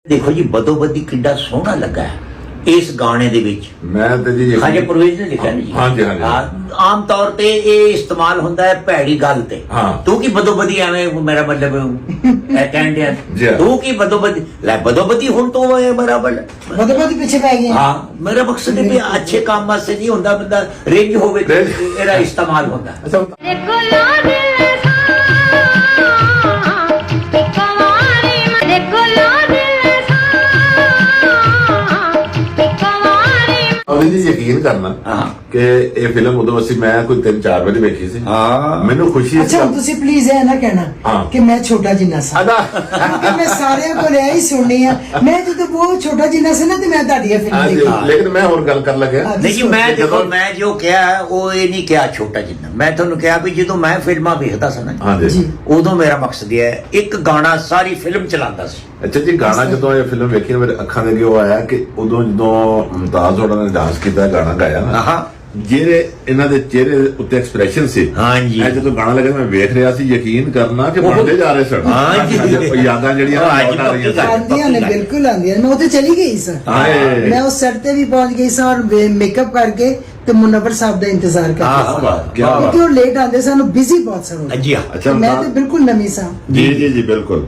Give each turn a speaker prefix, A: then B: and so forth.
A: देखो जी बदोबदी किड्डा सोहना लगा है इस गाने दे विच।
B: मैं ते जी
A: हाजे परवेज ने लिखा नहीं जी।
B: हाँ जी, हाँ जी।
A: आम तौर ते ये इस्तेमाल होंदा है भैड़ी गल ते।
B: हाँ।
A: तू की बदोबदी एवें मेरा मतलब ए कहन दिया
B: जी हाँ।
A: तू की बदोबदी ले बदोबदी हुन तो है बराबर
C: बदोबदी पीछे पै गए।
A: हाँ मेरा मकसद है भी अच्छे काम वास्ते नहीं होंदा बंदा रेंज होवे ते एदा इस्तेमाल होंदा।
B: अच्छा अभी जी यकीन करना
A: हाँ।
B: कि ये फिल्म उदों ਅਸੀਂ ਮੈਂ ਕੋਈ 3-4 ਵਜੇ ਵੇਖੀ ਸੀ।
A: हाँ
B: ਮੈਨੂੰ ਖੁਸ਼ੀ ਸੀ।
C: अच्छा तुसी प्लीज है ना कहना
B: हाँ।
C: कि मैं छोटा जिन्ना सा
B: अदा
C: क्योंकि मैं सारे को यही सुननी है मैं जो वो छोटा जिन्ना से ना तो मैं ਤੁਹਾਡੀ फिल्म
B: हाँ जी,
C: देखी
B: लेकिन मैं और गल कर लगे
C: हाँ।
A: नहीं जी मैं देखो मैं जो किया वो ये नहीं किया छोटा जिन्ना मैं ਤੁਹਾਨੂੰ ਕਿਹਾ ਵੀ ਜਦੋਂ ਮੈਂ ਫਿਲਮਾਂ ਵੇਖਦਾ ਸੀ ਨਾ
B: हाँ जी
C: जी।
A: ਉਦੋਂ ਮੇਰਾ ਮਕਸਦ ਇਹ ਹੈ ਇੱਕ ਗਾਣਾ ਸਾਰੀ ਫਿਲਮ ਚਲਾਉਂਦਾ ਸੀ।
B: ਅੱਛਾ ਜੀ ਗਾਣਾ ਜਦੋਂ ਇਹ ਫਿਲਮ ਵੇਖੀ ਮੇਰੇ ਅੱਖਾਂ ਦੇ ਅੱਗੇ ਉਹ ਆਇਆ ਕਿ ਉਦੋਂ ਜਦੋਂ ਮੁਮਤਾਜ਼ ਹੋਰਾਂ ਨੇ ਡਾਂਸ ਕੀਤਾ ਗਾਣਾ ਗਾਇਆ ਨਾ
A: ਹਾਂ
B: ਜਿਹੜੇ ਇਹਨਾਂ ਦੇ ਚਿਹਰੇ ਉੱਤੇ ਐਕਸਪ੍ਰੈਸ਼ਨ ਸੀ
A: ਹਾਂਜੀ।
B: ਇਹ ਜਦੋਂ ਗਾਣਾ ਲੱਗਾ ਮੈਂ ਵੇਖ ਰਿਹਾ ਸੀ ਯਕੀਨ ਕਰਨਾ ਕਿ ਬਣਦੇ ਜਾ ਰਹੇ ਸਨ।
A: ਹਾਂਜੀ।
B: ਉਹ ਯਾਦਾਂ ਜਿਹੜੀਆਂ
A: ਹਾਂ ਜੀ,
B: ਲੌਟ ਆ ਰਹੀਆਂ
A: ਪੱਕੀ ਗੱਲ।
B: ਸਨ।
C: आंदियां ने बिल्कुल आंदियां मैं उते चली गई सर
B: हाय।
C: मैं उस सेट पे भी पहुंच गई सा और मेकअप करके तो मुनव्वर साहब का इंतजार
A: हाँ,
C: करती
A: हाँ,
B: क्या
A: हाँ,
C: क्योंकि वो लेट आते सन बिजी बहुत सन
A: जी हाँ।
B: अच्छा
C: मैं तो बिल्कुल नमी सा
B: जी जी जी बिल्कुल